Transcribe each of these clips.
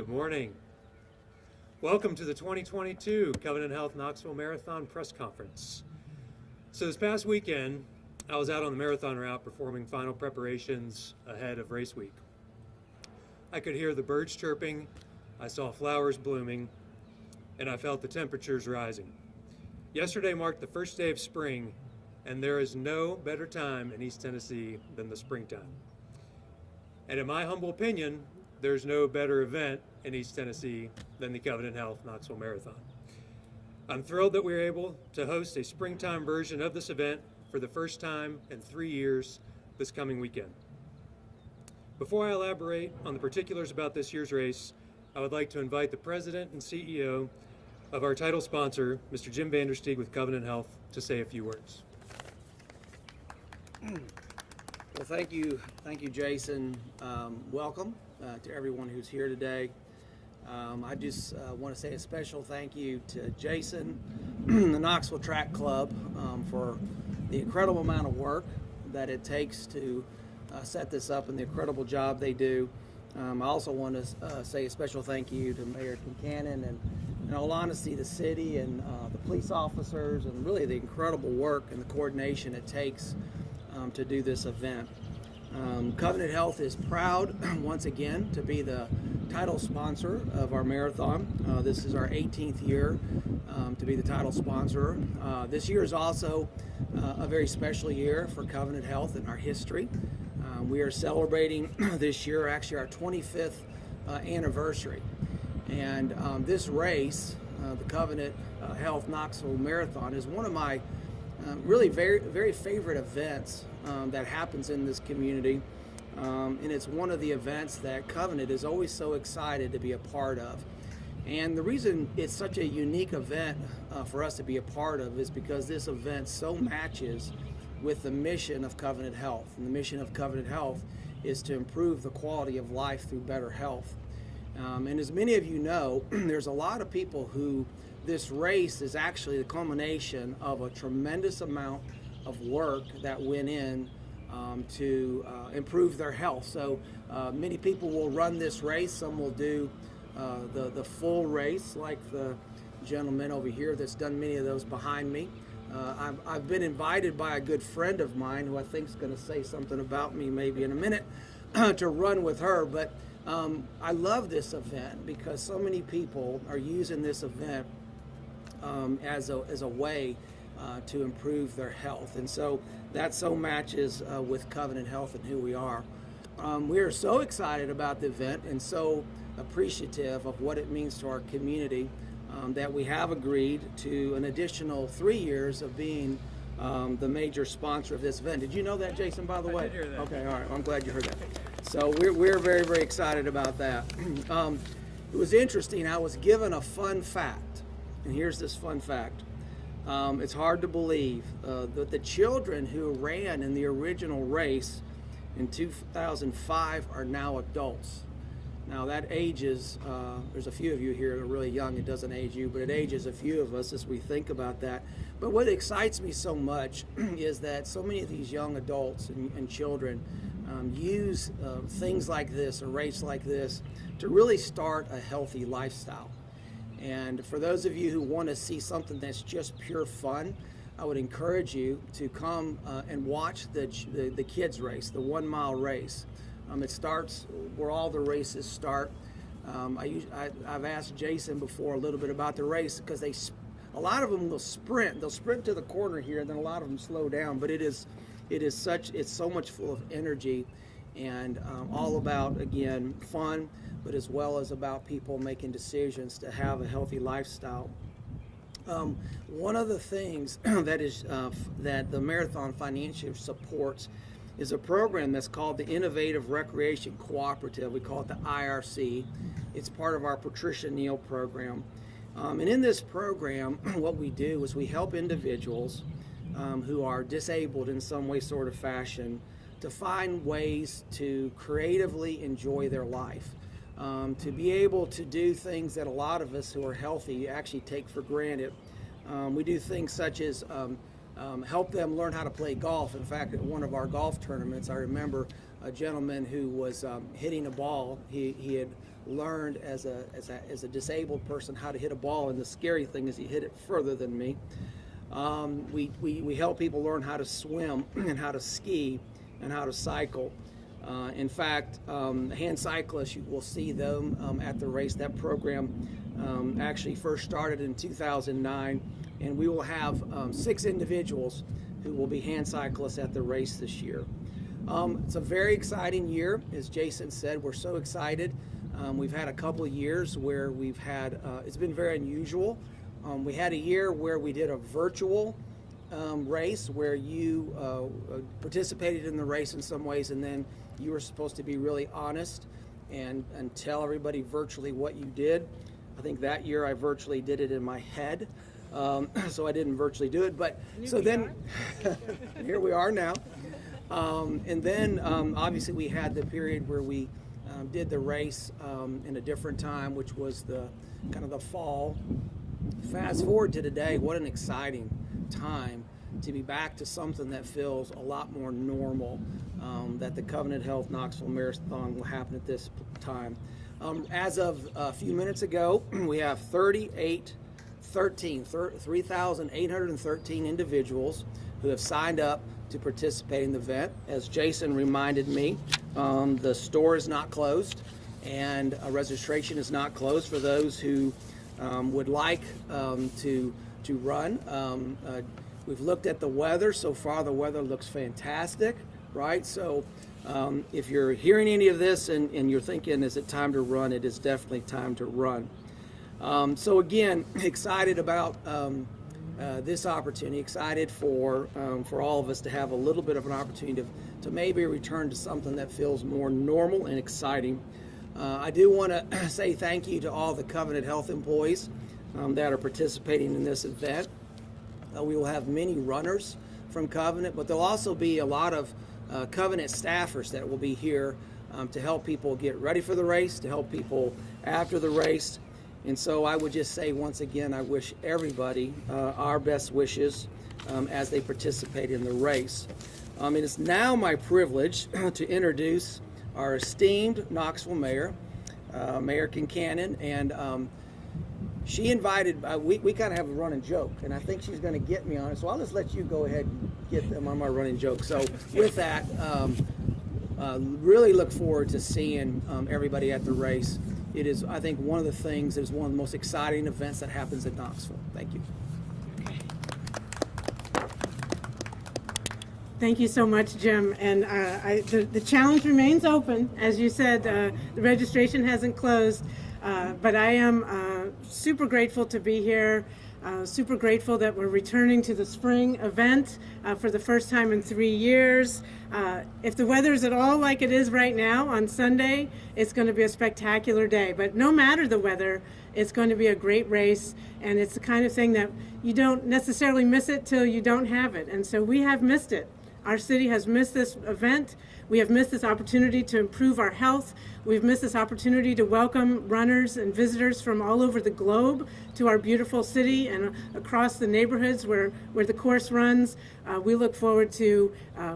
Good morning. Welcome to the 2022 Covenant Health Knoxville Marathon Press Conference. So this past weekend, I was out on the marathon route performing final preparations ahead of race week. I could hear the birds chirping, I saw flowers blooming, and I felt the temperatures rising. Yesterday marked the first day of spring, and there is no better time in East Tennessee than the springtime. And in my humble opinion, there's no better event in East Tennessee than the Covenant Health Knoxville Marathon. I'm thrilled that we were able to host a springtime version of this event for the first time in 3 years this coming weekend. Before I elaborate on the particulars about this year's race, I would like to invite the President and CEO of our title sponsor, Mr. Jim Vandersteeg with Covenant Health, to say a few words. Well, thank you, Jason. Welcome to everyone who's here today. I just want to say a special thank you to Jason, the Knoxville Track Club, for the incredible amount of work that it takes to set this up and the incredible job they do. I also want to say a special thank you to Mayor Kincannon and, in all honesty, the city and the police officers and really the incredible work and the coordination it takes to do this event. Covenant Health is proud once again to be the title sponsor of our marathon. This is our 18th year to be the title sponsor. This year is also a very special year for Covenant Health in our history. We are celebrating this year actually our 25th anniversary. And this race, the Covenant Health Knoxville Marathon, is one of my really very favorite events that happens in this community, and it's one of the events that Covenant is always so excited to be a part of. And the reason it's such a unique event for us to be a part of is because this event so matches with the mission of Covenant Health. And the mission of Covenant Health is to improve the quality of life through better health. And as many of you know, there's a lot of people who this race is actually the culmination of a tremendous amount of work that went in to improve their health. So many people will run this race. Some will do the full race, like the gentleman over here that's done many of those behind me. I've been invited by a good friend of mine who I think is going to say something about me maybe in a minute to run with her. But I love this event because so many people are using this event as a way to improve their health. And so that so matches with Covenant Health and who we are. We are so excited about the event and so appreciative of what it means to our community that we have agreed to an additional 3 years of being the major sponsor of this event. Did you know that, Jason, by the way? I did hear that. Okay, all right. I'm glad you heard that. So we're very excited about that. It was interesting. I was given a fun fact, and here's this fun fact. It's hard to believe that the children who ran in the original race in 2005 are now adults. Now that ages, there's a few of you here that are really young, it doesn't age you, but it ages a few of us as we think about that. But what excites me so much is that so many of these young adults and children use things like this, a race like this, to really start a healthy lifestyle. And for those of you who want to see something that's just pure fun, I would encourage you to come and watch the kids race, the 1 mile race. It starts where all the races start. I've asked Jason before a little bit about the race because a lot of them will sprint. They'll sprint to the corner here, and then a lot of them slow down. But it's so much full of energy and all about, again, fun, but as well as about people making decisions to have a healthy lifestyle. One of the things that the marathon financially supports is a program that's called the Innovative Recreation Cooperative. We call it the IRC. It's part of our Patricia Neal program. And in this program, what we do is we help individuals who are disabled in some way, sort of fashion, to find ways to creatively enjoy their life, to be able to do things that a lot of us who are healthy actually take for granted. We do things such as help them learn how to play golf. In fact, at one of our golf tournaments, I remember a gentleman who was hitting a ball. He had learned as a disabled person how to hit a ball, and the scary thing is he hit it further than me. We help people learn how to swim and how to ski and how to cycle. In fact, hand cyclists, you will see them at the race. That program actually first started in 2009, and we will have 6 individuals who will be hand cyclists at the race this year. It's a very exciting year. As Jason said, we're so excited. We've had a couple of years where we've had, it's been very unusual. We had a year where we did a virtual race where you participated in the race in some ways, and then you were supposed to be really honest and tell everybody virtually what you did. I think that year I virtually did it in my head, so I didn't virtually do it. But so then here we are now. And then obviously we had the period where we did the race in a different time, which was the kind of the fall. Fast forward to today, what an exciting time to be back to something that feels a lot more normal, that the Covenant Health Knoxville Marathon will happen at this time. As of a few minutes ago, we have 3,813 individuals who have signed up to participate in the event. As Jason reminded me, the store is not closed, and registration is not closed for those who would like to run. We've looked at the weather. So far, the weather looks fantastic, right? So if you're hearing any of this and you're thinking, is it time to run? It is definitely time to run. So again, excited about this opportunity, excited for all of us to have a little bit of an opportunity to maybe return to something that feels more normal and exciting. I do want to say thank you to all the Covenant Health employees that are participating in this event. We will have many runners from Covenant, but there'll also be a lot of Covenant staffers that will be here to help people get ready for the race, to help people after the race. And so I would just say once again, I wish everybody our best wishes as they participate in the race. It is now my privilege to introduce our esteemed Knoxville Mayor, Mayor Kincannon, and she invited, we kind of have a running joke, and I think she's going to get me on it, so I'll just let you go ahead and get them on my running joke. So with that, really look forward to seeing everybody at the race. It is, I think, one of the things, it's one of the most exciting events that happens at Knoxville. Thank you. Thank you so much, Jim. And the challenge remains open. As you said, the registration hasn't closed, but I am super grateful to be here, super grateful that we're returning to the spring event for the first time in 3 years. If the weather is at all like it is right now on Sunday, it's going to be a spectacular day. But no matter the weather, it's going to be a great race, and it's the kind of thing that you don't necessarily miss it till you don't have it. And so we have missed it. Our city has missed this event. We have missed this opportunity to improve our health. We've missed this opportunity to welcome runners and visitors from all over the globe to our beautiful city and across the neighborhoods where the course runs. We look forward to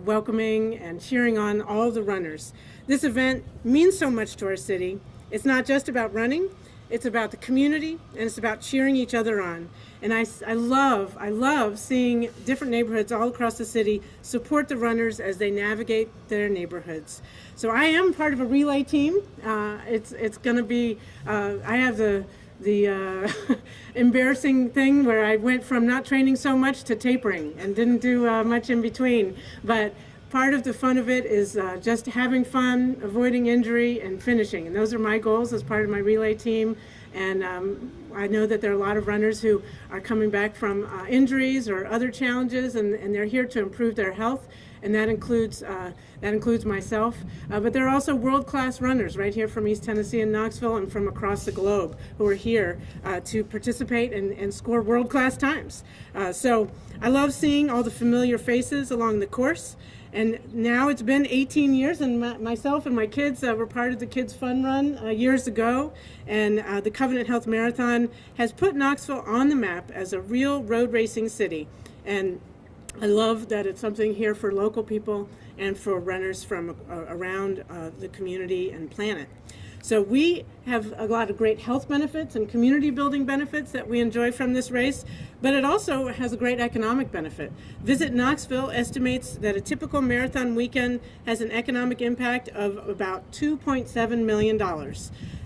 welcoming and cheering on all the runners. This event means so much to our city. It's not just about running. It's about the community, and it's about cheering each other on. And I love seeing different neighborhoods all across the city support the runners as they navigate their neighborhoods. So I am part of a relay team. It's going to be, I have the embarrassing thing where I went from not training so much to tapering and didn't do much in between. But part of the fun of it is just having fun, avoiding injury, and finishing. And those are my goals as part of my relay team. And I know that there are a lot of runners who are coming back from injuries or other challenges, and they're here to improve their health. And that includes myself. But there are also world-class runners right here from East Tennessee and Knoxville and from across the globe who are here to participate and score world-class times. So I love seeing all the familiar faces along the course. And now it's been 18 years, and myself and my kids were part of the Kids Fun Run years ago. And the Covenant Health Marathon has put Knoxville on the map as a real road racing city. And I love that it's something here for local people and for runners from around the community and planet. So we have a lot of great health benefits and community building benefits that we enjoy from this race, but it also has a great economic benefit. Visit Knoxville estimates that a typical marathon weekend has an economic impact of about $2.7 million.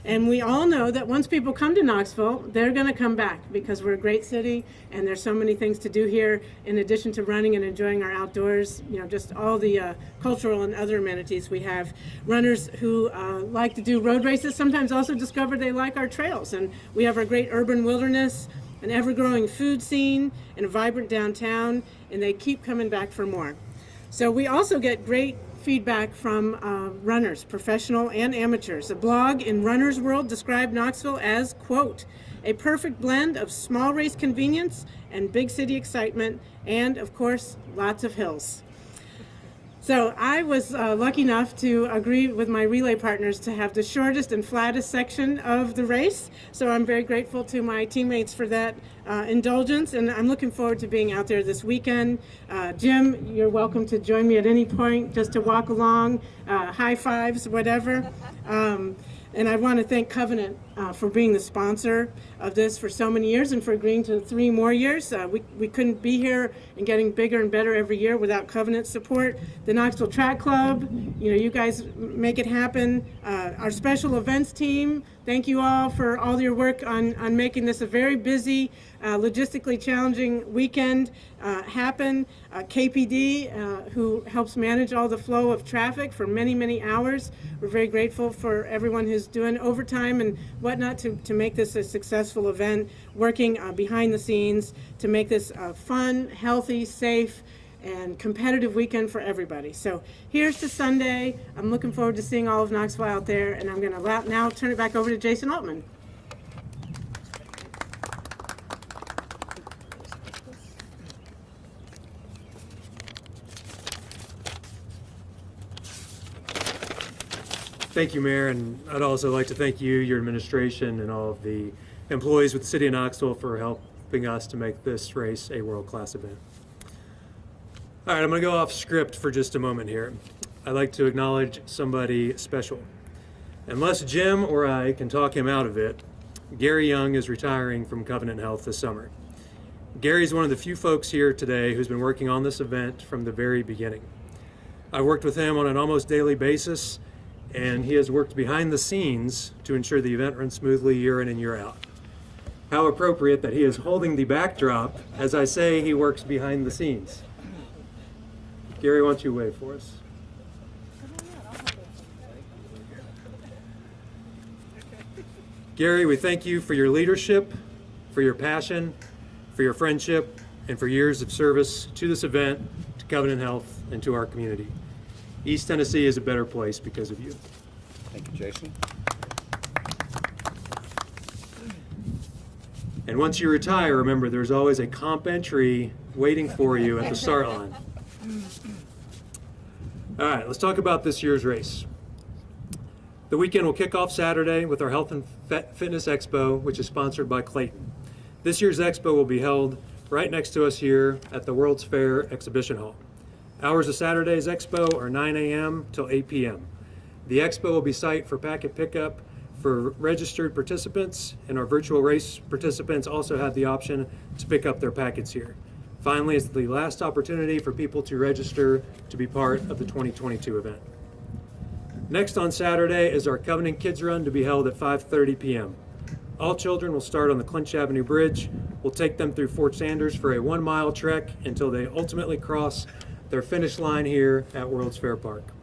And we all know that once people come to Knoxville, they're going to come back because we're a great city and there's so many things to do here in addition to running and enjoying our outdoors, just all the cultural and other amenities we have. Runners who like to do road races sometimes also discover they like our trails, and we have our great urban wilderness, an ever-growing food scene, and a vibrant downtown, and they keep coming back for more. So we also get great feedback from runners, professional and amateurs. A blog in Runner's World described Knoxville as, quote, a perfect blend of small race convenience and big city excitement, and of course, lots of hills. So I was lucky enough to agree with my relay partners to have the shortest and flattest section of the race. So I'm very grateful to my teammates for that indulgence, and I'm looking forward to being out there this weekend. Jim, you're welcome to join me at any point just to walk along, high fives, whatever. And I want to thank Covenant for being the sponsor of this for so many years and for agreeing to 3 more years. We couldn't be here and getting bigger and better every year without Covenant support. The Knoxville Track Club, you guys make it happen. Our special events team, thank you all for all your work on making this a very busy, logistically challenging weekend happen. KPD, who helps manage all the flow of traffic for many, many hours. We're very grateful for everyone who's doing overtime and whatnot to make this a successful event, working behind the scenes to make this a fun, healthy, safe, and competitive weekend for everybody. So here's to Sunday. I'm looking forward to seeing all of Knoxville out there, and I'm going to now turn it back over to Jason Altman. Thank you, Mayor, and I'd also like to thank you, your administration, and all of the employees with the City of Knoxville for helping us to make this race a world-class event. All right, I'm going to go off script for just a moment here. I'd like to acknowledge somebody special. Unless Jim or I can talk him out of it, Gary Young is retiring from Covenant Health this summer. Gary's one of the few folks here today who's been working on this event from the very beginning. I've worked with him on an almost daily basis, and he has worked behind the scenes to ensure the event runs smoothly year in and year out. How appropriate that he is holding the backdrop as I say he works behind the scenes. Gary, why don't you wave for us? Gary, we thank you for your leadership, for your passion, for your friendship, and for years of service to this event, to Covenant Health, and to our community. East Tennessee is a better place because of you. Thank you, Jason. And once you retire, remember there's always a comp entry waiting for you at the start line. All right, let's talk about this year's race. The weekend will kick off Saturday with our Health and Fitness Expo, which is sponsored by Clayton. This year's Expo will be held right next to us here at the World's Fair Exhibition Hall. Hours of Saturday's Expo are 9 a.m. till 8 p.m. The Expo will be site for packet pickup for registered participants, and our virtual race participants also have the option to pick up their packets here. Finally, it's the last opportunity for people to register to be part of the 2022 event. Next on Saturday is our Covenant Kids Run to be held at 5:30 p.m. All children will start on the Clinch Avenue Bridge. We'll take them through Fort Sanders for a 1-mile trek until they ultimately cross their finish line here at World's Fair Park.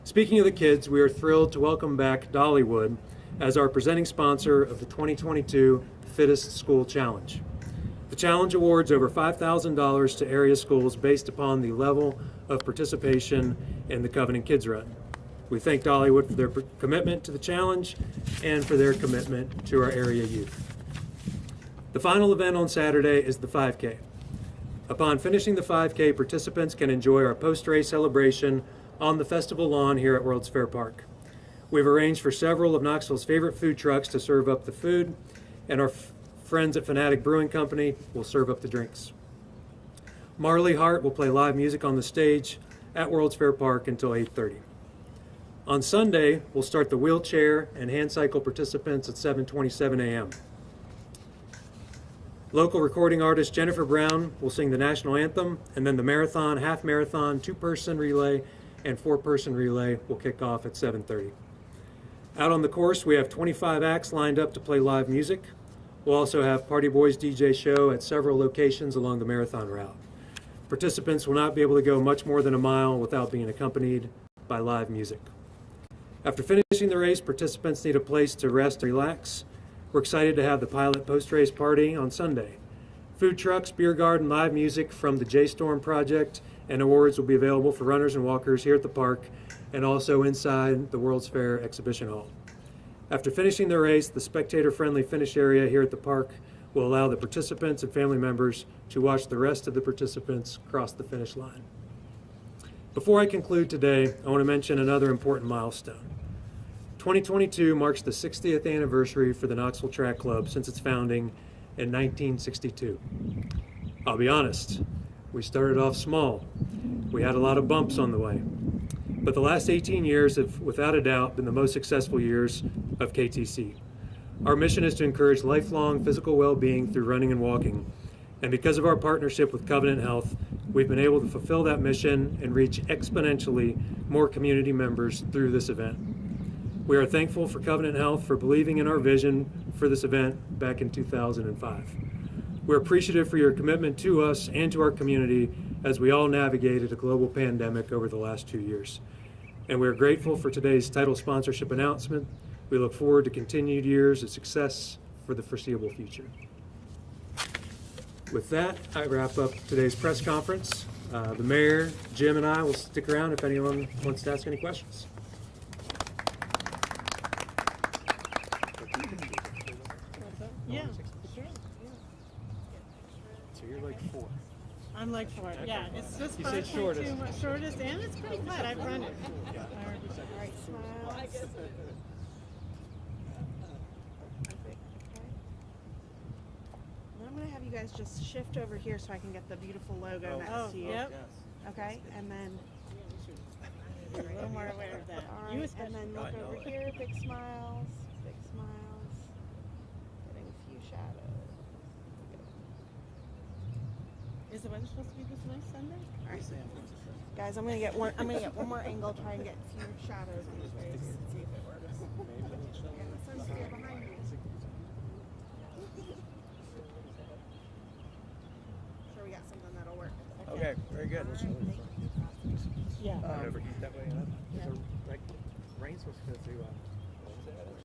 Speaking of the kids, we are thrilled to welcome back Dollywood as our presenting sponsor of the 2022 Fittest School Challenge. The challenge awards over $5,000 to area schools based upon the level of participation in the Covenant Kids Run. We thank Dollywood for their commitment to the challenge and for their commitment to our area youth. The final event on Saturday is the 5K. Upon finishing the 5K, participants can enjoy our post-race celebration on the festival lawn here at World's Fair Park. We've arranged for several of Knoxville's favorite food trucks to serve up the food, and our friends at Fanatic Brewing Company will serve up the drinks. Marley Hart will play live music on the stage at World's Fair Park until 8:30. On Sunday, we'll start the wheelchair and hand cycle participants at 7:27 a.m. Local recording artist Jennifer Brown will sing the national anthem, and then the marathon, half marathon, 2-person relay, and 4-person relay will kick off at 7:30. Out on the course, we have 25 acts lined up to play live music. We'll also have Party Boys DJ show at several locations along the marathon route. Participants will not be able to go much more than a mile without being accompanied by live music. After finishing the race, participants need a place to rest and relax. We're excited to have the pilot post-race party on Sunday. Food trucks, beer garden, live music from the J-Storm Project, and awards will be available for runners and walkers here at the park and also inside the World's Fair Exhibition Hall. After finishing the race, the spectator-friendly finish area here at the park will allow the participants and family members to watch the rest of the participants cross the finish line. Before I conclude today, I want to mention another important milestone. 2022 marks the 60th anniversary for the Knoxville Track Club since its founding in 1962. I'll be honest, we started off small. We had a lot of bumps on the way. But the last 18 years have, without a doubt, been the most successful years of KTC. Our mission is to encourage lifelong physical well-being through running and walking. And because of our partnership with Covenant Health, we've been able to fulfill that mission and reach exponentially more community members through this event. We are thankful for Covenant Health for believing in our vision for this event back in 2005. We're appreciative for your commitment to us and to our community as we all navigated a global pandemic over the last 2 years. And we're grateful for today's title sponsorship announcement. We look forward to continued years of success for the foreseeable future. With that, I wrap up today's press conference. The mayor, Jim, and I will stick around if anyone wants to ask any questions. Yeah, sure. So you're like 4. I'm like 4. Yeah, it's just You said 5.2 shortest. shortest, and it's pretty flat. I've run it. Yeah. All right, smiles. I'm going to have you guys just shift over here so I can get the beautiful logo next to you. Yep. Okay, and then, You're a little more aware of that. all You right, especially. and then look over here, big smiles, getting a few shadows. Is the weather supposed to be this nice Sunday? All right, guys, I'm gonna get one more angle, try and get a few shadows these ways. See if it works. And the sun's here behind me. Sure, we got something that'll work. Okay, very good. All right, thank you. Yeah. Not overheat that way, huh? Yeah. Like rain's supposed to go through. What was that?